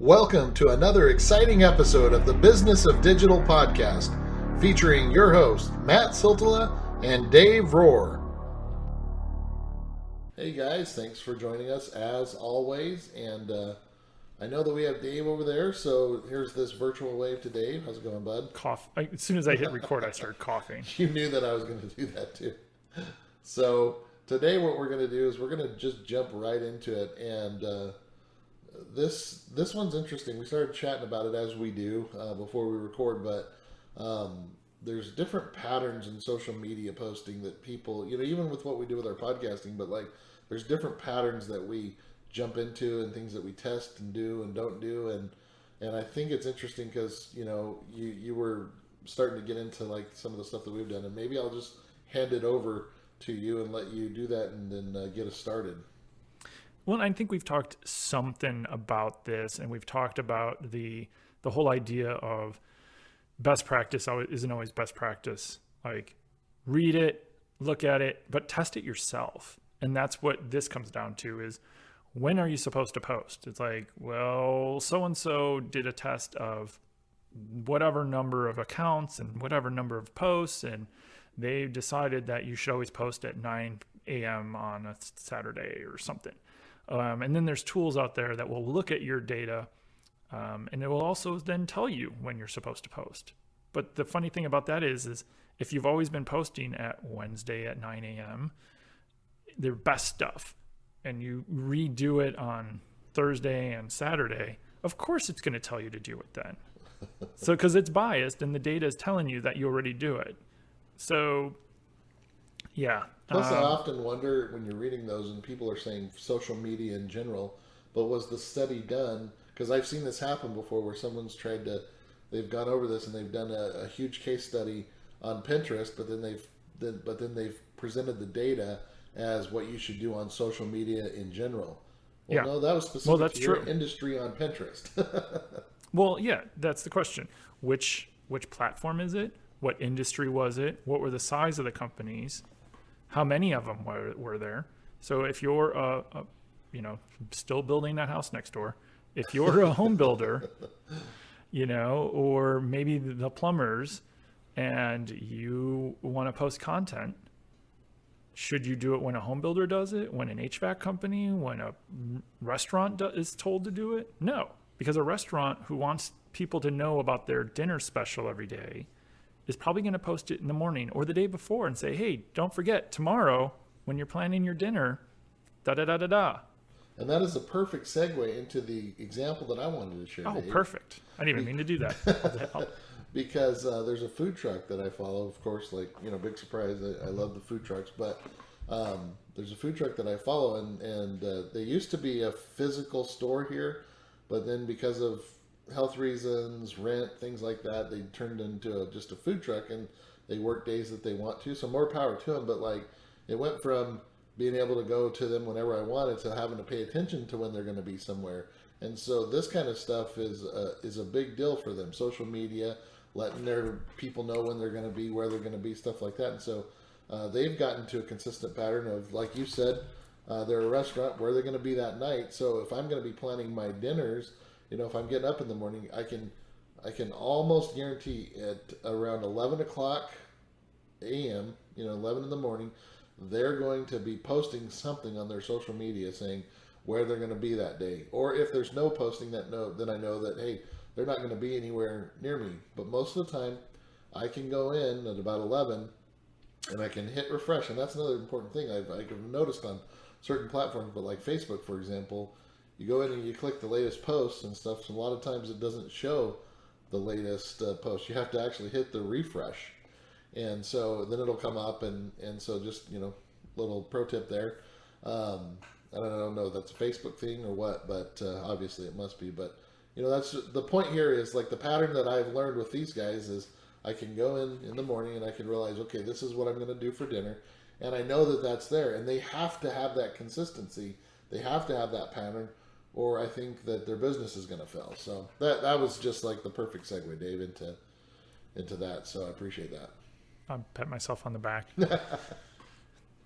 Welcome to another exciting episode of the Business of Digital podcast, featuring your hosts, Matt Siltala and Dave Rohr. Hey guys, thanks for joining us as always. And I know that we have Dave over there, so here's this virtual wave to Dave. How's it going, bud? As soon as I hit record, I started coughing. You knew that I was going to do that too. So today what we're going to do is we're going to just jump right into it. And this one's interesting. We started chatting about it as we do before we record, but there's different patterns in social media posting that people, even with what we do with our podcasting, but like there's different patterns that we jump into and things that we test and do and don't do. And I think it's interesting because, you were starting to get into like some of the stuff that we've done, and maybe I'll just hand it over to you and let you do that and then get us started. Well, I think we've talked something about this, and we've talked about the whole idea of best practice isn't always best practice. Like, read it, look at it, but test it yourself. And that's what this comes down to is, when are you supposed to post? It's like, well, so-and-so did a test of whatever number of accounts and whatever number of posts, and they decided that you should always post at 9 a.m. on a Saturday or something. And then there's tools out there that will look at your data, and it will also then tell you when you're supposed to post. But the funny thing about that is if you've always been posting at Wednesday at 9 a.m., the best stuff, and you redo it on Thursday and Saturday, of course it's going to tell you to do it then. So because it's biased and the data is telling you that you already do it. So yeah. Plus, I often wonder when you're reading those and people are saying social media in general, but was the study done? Because I've seen this happen before where someone's they've gone over this and they've done a huge case study on Pinterest, but then they've presented the data as what you should do on social media in general. Well, yeah. No, that was specific that's to your true. industry on Pinterest. Well, yeah, that's the question. Which platform is it? What industry was it? What were the size of the companies? How many of them were there? So if you're still building that house next door, if you're a home builder, or maybe the plumbers, and you want to post content, should you do it when a home builder does it? When an HVAC company? When a restaurant is told to do it? No, because a restaurant who wants people to know about their dinner special every day is probably going to post it in the morning or the day before and say, hey, don't forget tomorrow when you're planning your dinner, da-da-da-da-da. And that is a perfect segue into the example that I wanted to share. Oh, Dave. Perfect. I didn't even mean to do that. Because there's a food truck that I follow, of course, big surprise. I love the food trucks, but there's a food truck that I follow, and they used to be a physical store here, but then because of health reasons, rent, things like that, they turned into just a food truck, and they work days that they want to. So more power to them. But it went from being able to go to them whenever I wanted to having to pay attention to when they're going to be somewhere. And so this kind of stuff is a big deal for them. Social media, letting their people know when they're going to be, where they're going to be, stuff like that. And so they've gotten to a consistent pattern of, like you said, they're a restaurant, where they're going to be that night. So if I'm going to be planning my dinners, if I'm getting up in the morning, I can almost guarantee at around 11 o'clock a.m., 11 in the morning, they're going to be posting something on their social media saying where they're going to be that day. Or if there's no posting then I know that, hey, they're not going to be anywhere near me. But most of the time, I can go in at about 11 and I can hit refresh. And that's another important thing I've noticed on certain platforms, but like Facebook, for example, you go in and you click the latest posts and stuff. So a lot of times it doesn't show the latest post. You have to actually hit the refresh. And so then it'll come up. And so just, little pro tip there. I don't know if that's a Facebook thing or what, but obviously it must be. But, that's the point here is like the pattern that I've learned with these guys is I can go in the morning and I can realize, okay, this is what I'm going to do for dinner. And I know that that's there. And they have to have that consistency. They have to have that pattern, or I think that their business is going to fail. So that was just like the perfect segue, Dave, into that. So I appreciate that. I'll pat myself on the back.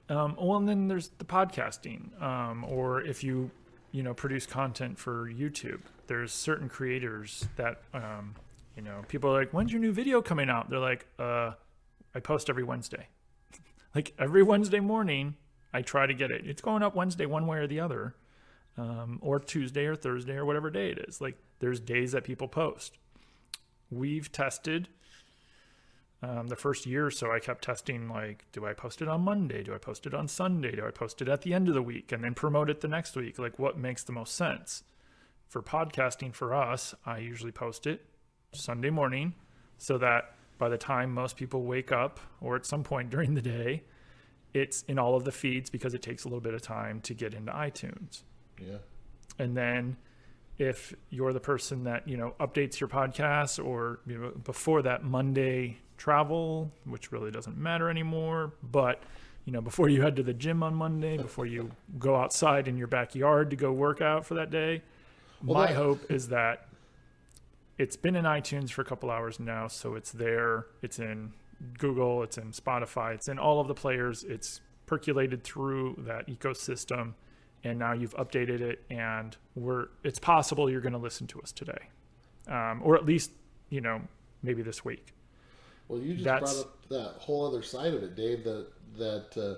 Well, and then there's the podcasting, or if you produce content for YouTube. There's certain creators that, people are like, when's your new video coming out? They're like, I post every Wednesday. Like every Wednesday morning, I try to get it. It's going up Wednesday one way or the other, or Tuesday or Thursday or whatever day it is. Like there's days that people post. We've tested the first year or so. I kept testing, like, do I post it on Monday? Do I post it on Sunday? Do I post it at the end of the week and then promote it the next week? Like what makes the most sense? For podcasting for us, I usually post it Sunday morning so that by the time most people wake up or at some point during the day, it's in all of the feeds because it takes a little bit of time to get into iTunes. Yeah. And then if you're the person that, updates your podcast or before that Monday travel, which really doesn't matter anymore, but before you head to the gym on Monday, before you go outside in your backyard to go work out for that day, my hope is that it's been in iTunes for a couple hours now, so it's there. It's in Google, it's in Spotify, it's in all of the players. It's percolated through that ecosystem, and now you've updated it, and it's possible you're going to listen to us today, or at least maybe this week. Well, you just brought up that whole other side of it, Dave. That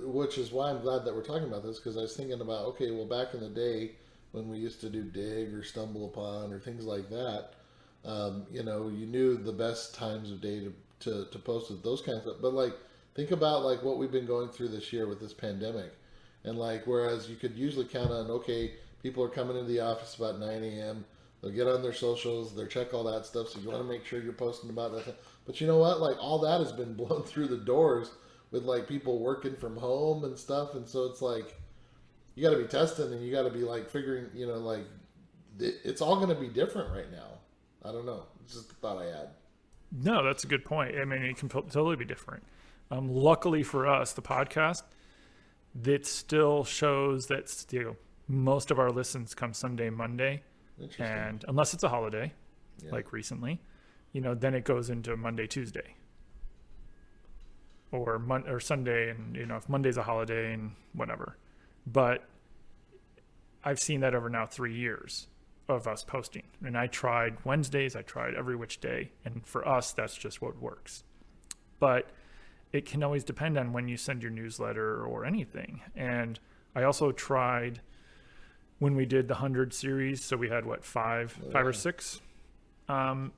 which is why I'm glad that we're talking about this, because I was thinking about, okay, well, back in the day when we used to do Dig or Stumble Upon or things like that, you knew the best times of day to post with those kinds of stuff. But like, think about like what we've been going through this year with this pandemic, and like, whereas you could usually count on, okay, people are coming into the office about 9 a.m. They'll get on their socials, they'll check all that stuff. So you want to make sure you're posting about that. But you know what? Like all that has been blown through the doors with like people working from home and stuff. And so it's like, you got to be testing and you got to be like figuring, like it's all going to be different right now. I don't know. It's just a thought I had. No, that's a good point. I mean, it can totally be different. Luckily for us, the podcast, that still shows that most of our listens come Sunday, Monday. And unless it's a holiday, like recently, then it goes into Monday, Tuesday, or Sunday, and if Monday's a holiday and whatever. But I've seen that over now 3 years of us posting, and I tried Wednesdays, I tried every which day, and for us that's just what works. But it can always depend on when you send your newsletter or anything. And I also tried when we did the 100 series, so we had five or six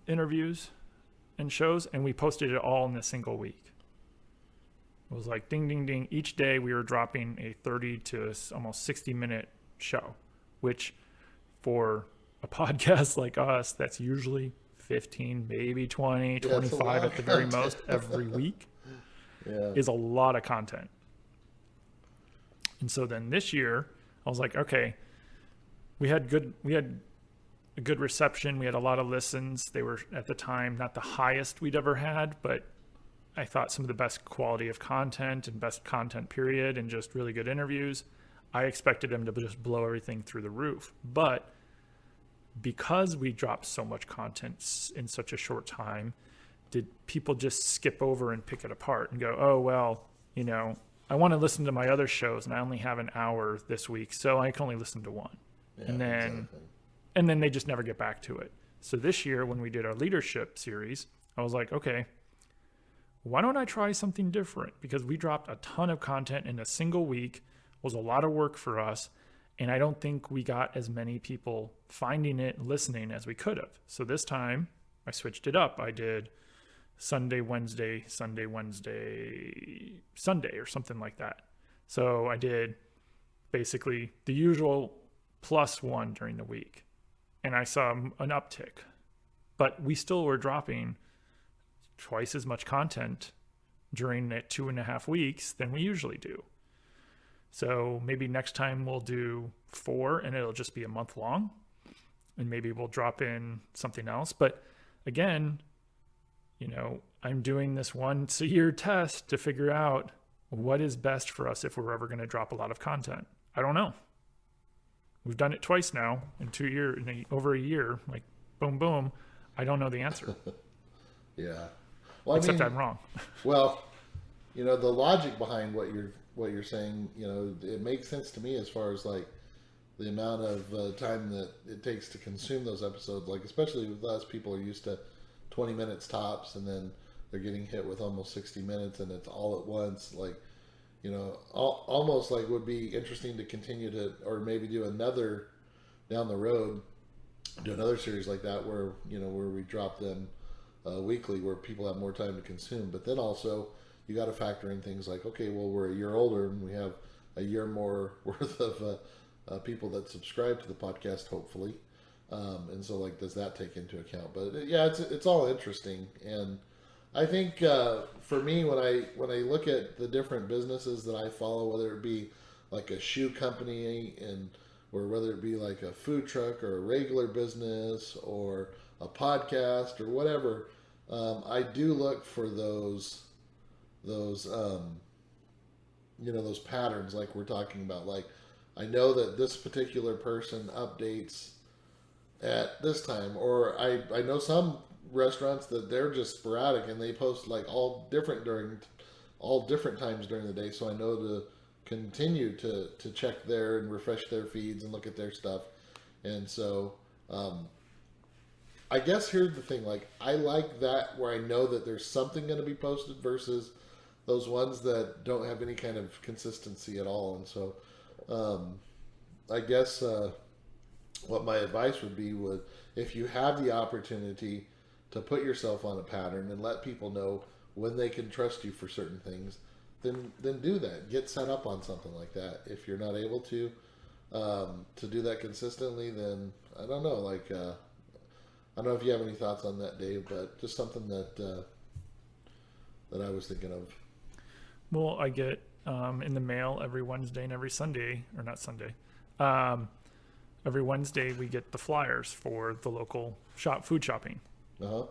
interviews and shows, and we posted it all in a single week. It was like ding, ding, ding. Each day we were dropping a 30 to almost 60-minute show, which for a podcast like us, that's usually 15, maybe 20, 25 at the very most every week, is a lot of content. And so then this year, I was like, okay, we had a good reception. We had a lot of listens. They were at the time not the highest we'd ever had, but I thought some of the best quality of content and best content period, and just really good interviews. I expected them to just blow everything through the roof. But because we dropped so much content in such a short time, did people just skip over and pick it apart and go, oh, well, I want to listen to my other shows and I only have an hour this week, so I can only listen to one. Yeah, and then they just never get back to it. So this year when we did our leadership series, I was like, okay, why don't I try something different? Because we dropped a ton of content in a single week. It was a lot of work for us. And I don't think we got as many people finding it and listening as we could have. So this time I switched it up. I did Sunday, Wednesday, Sunday, Wednesday, Sunday, or something like that. So I did basically the usual +1 during the week. And I saw an uptick. But we still were dropping twice as much content during the 2.5 weeks than we usually do. So maybe next time we'll do 4 and it'll just be a month long, and maybe we'll drop in something else. But again, I'm doing this once a year test to figure out what is best for us if we're ever going to drop a lot of content. I don't know. We've done it twice now in 2 years, over a year, like boom, boom. I don't know the answer. Yeah. Well, Except I'm wrong. Well, the logic behind what you're saying, it makes sense to me as far as like the amount of time that it takes to consume those episodes. Like especially with us, people are used to 20 minutes tops, and then they're getting hit with almost 60 minutes, and it's all at once. Like almost like would be interesting to continue to, or maybe do another down the road, do another series like that where where we drop them weekly, where people have more time to consume. But then also you got to factor in things like, okay, well, we're a year older and we have a year more worth of people that subscribe to the podcast, hopefully. And so, like, does that take into account? But yeah, it's all interesting, and I think for me, when I look at the different businesses that I follow, whether it be like a shoe company, and or whether it be like a food truck or a regular business or a podcast or whatever, I do look for those those patterns like we're talking about. Like I know that this particular person updates at this time, or I know some restaurants that they're just sporadic and they post like all different times during the day, so I know to continue to check there and refresh their feeds and look at their stuff. And so I guess here's the thing, like I like that where I know that there's something going to be posted versus those ones that don't have any kind of consistency at all. And so I guess what my advice would be would, if you have the opportunity to put yourself on a pattern and let people know when they can trust you for certain things, then do that. Get set up on something like that. If you're not able to do that consistently, then I don't know. Like I don't know if you have any thoughts on that, Dave, but just something that that I was thinking of. Well, I get in the mail every Wednesday and every Sunday, or not Sunday. Every Wednesday we get the flyers for the local food shopping. Uh-huh.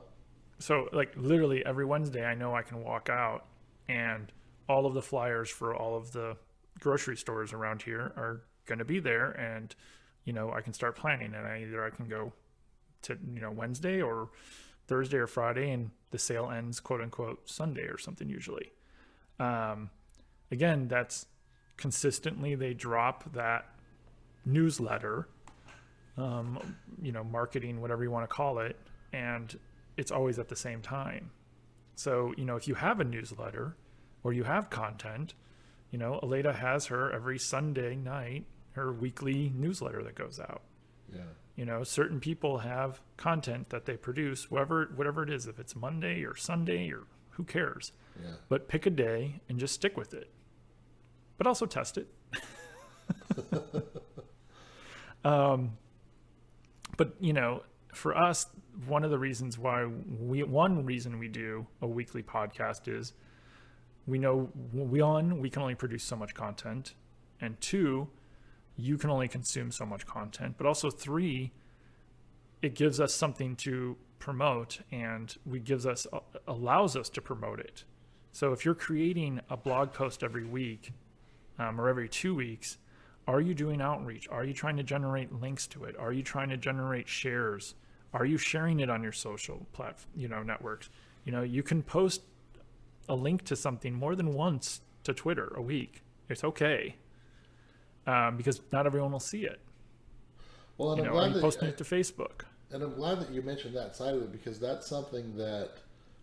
So like literally every Wednesday I know I can walk out and all of the flyers for all of the grocery stores around here are going to be there, and I can start planning, and I can go to Wednesday or Thursday or Friday, and the sale ends quote unquote Sunday or something usually. Again, that's consistently they drop that newsletter, marketing, whatever you want to call it, and it's always at the same time. So, if you have a newsletter or you have content, Aleda has her every Sunday night, her weekly newsletter that goes out. Yeah. Certain people have content that they produce, whatever it is, if it's Monday or Sunday or who cares. Yeah. But pick a day and just stick with it. But also test it. But for us, one reason we do a weekly podcast is we know, one, we can only produce so much content, and two, you can only consume so much content, but also three, it gives us something to promote, and allows us to promote it. So if you're creating a blog post every week or every 2 weeks, are you doing outreach? Are you trying to generate links to it? Are you trying to generate shares? Are you sharing it on your social networks? You can post a link to something more than once to Twitter a week. It's okay, because not everyone will see it. Well, and are you posting it to Facebook? And I'm glad that you mentioned that side of it, because that's something that,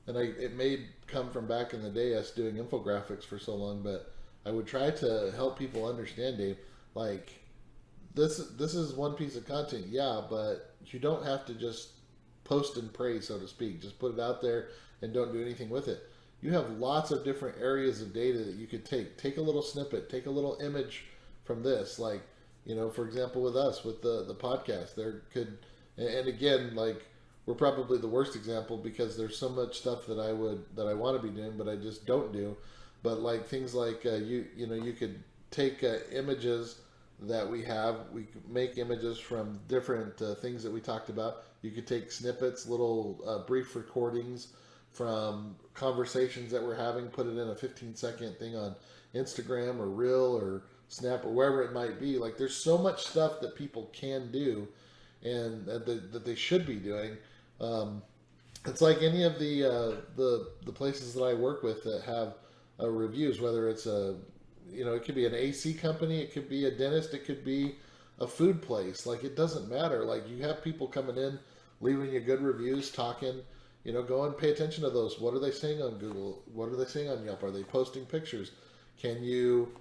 it may come from back in the day, us doing infographics for so long, but I would try to help people understand, Dave, like this is one piece of content, yeah, but you don't have to just post and pray, so to speak. Just put it out there and don't do anything with it. You have lots of different areas of data that you could take a little snippet, take a little image from this, like, for example, with us, with the podcast, there could, and again, like, we're probably the worst example because there's so much stuff that I want to be doing, but I just don't do. But like things like you could take images that we have. We could make images from different things that we talked about. You could take snippets, little brief recordings from conversations that we're having, put it in a 15-second thing on Instagram or Reel or Snap or wherever it might be. Like, there's so much stuff that people can do and that they should be doing. It's like any of the places that I work with that have reviews, whether it's it could be an AC company, it could be a dentist, it could be a food place. Like, it doesn't matter. Like, you have people coming in, leaving you good reviews, talking. Go and pay attention to those. What are they saying on Google? What are they saying on Yelp? Are they posting pictures? Can you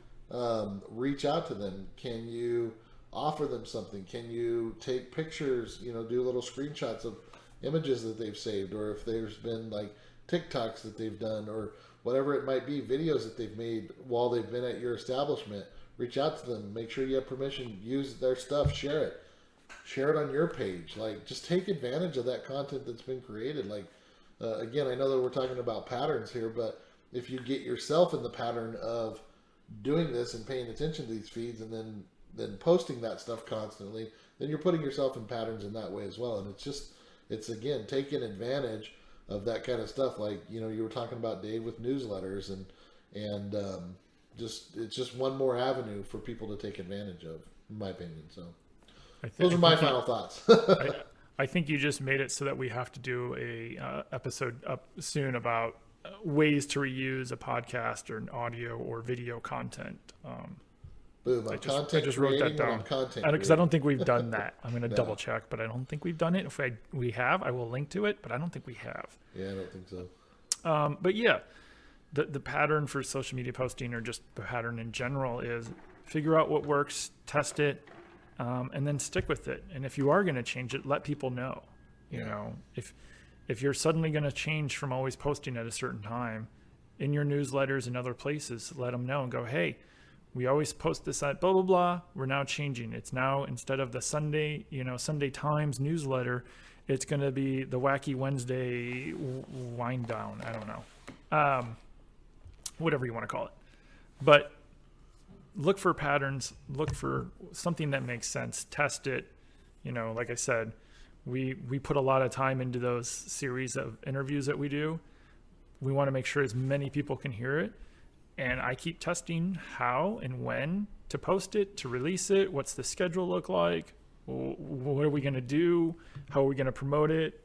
reach out to them? Can you offer them something? Can you take pictures? Do little screenshots of images that they've saved, or if there's been like TikToks that they've done, or whatever it might be, videos that they've made while they've been at your establishment. Reach out to them. Make sure you have permission. Use their stuff. Share it. Share it on your page. Like, just take advantage of that content that's been created. Like, again, I know that we're talking about patterns here, but if you get yourself in the pattern of doing this and paying attention to these feeds, and then posting that stuff constantly, then you're putting yourself in patterns in that way as well. And it's again, taking advantage of that kind of stuff. Like, you were talking about, Dave, with newsletters, and it's just one more avenue for people to take advantage of, in my opinion. So those are my final thoughts. I think you just made it so that we have to do a episode up soon about ways to reuse a podcast or an audio or video content. Boom! I just wrote that down because I don't think we've done that. I'm going to double check, but I don't think we've done it. If we have, I will link to it, but I don't think we have. Yeah, I don't think so. But yeah, the pattern for social media posting, or just the pattern in general, is figure out what works, test it, and then stick with it. And if you are going to change it, let people know. If you're suddenly going to change from always posting at a certain time in your newsletters and other places, let them know and go, hey, we always post this at blah, blah, blah. We're now changing. It's now, instead of the Sunday Times newsletter, it's going to be the Wacky Wednesday wind down. I don't know. Whatever you want to call it. But look for patterns, look for something that makes sense, test it. Like I said, we put a lot of time into those series of interviews that we do. We want to make sure as many people can hear it. And I keep testing how and when to post it, to release it. What's the schedule look like? What are we going to do? How are we going to promote it?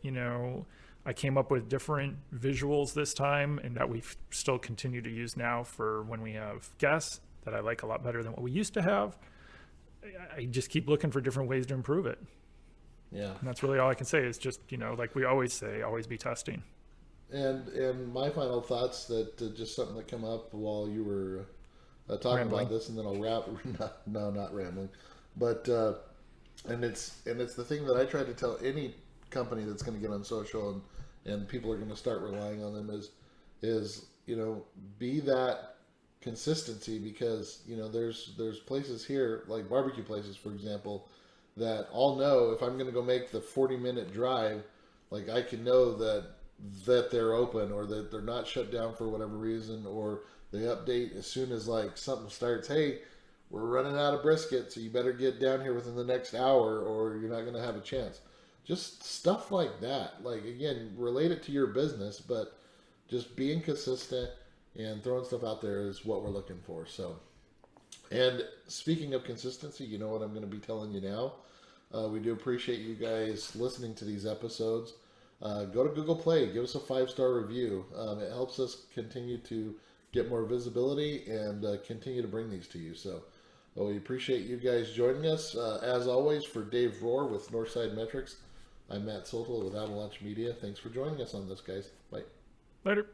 I came up with different visuals this time, and that we still continue to use now for when we have guests, that I like a lot better than what we used to have. I just keep looking for different ways to improve it. Yeah. And that's really all I can say is just, like we always say, always be testing. And my final thoughts, that just something that come up while you were talking Rambling. about this, and then I'll wrap. No, not rambling, but and it's the thing that I try to tell any company that's going to get on social, and people are going to start relying on them, is be that consistency, because there's places here, like barbecue places, for example, that I'll know if I'm going to go make the 40-minute drive, like I can know that they're open, or that they're not shut down for whatever reason, or they update as soon as like something starts. Hey, we're running out of brisket, so you better get down here within the next hour, or you're not going to have a chance. Just stuff like that. Like, again, relate it to your business, but just being consistent and throwing stuff out there is what we're looking for. So, and speaking of consistency, you know what I'm going to be telling you now. We do appreciate you guys listening to these episodes. Go to Google Play, give us a 5-star review. It helps us continue to get more visibility and continue to bring these to you. So we appreciate you guys joining us. As always, for Dave Rohr with Northside Metrics, I'm Matt Soltel with Avalanche Media. Thanks for joining us on this, guys. Bye. Later.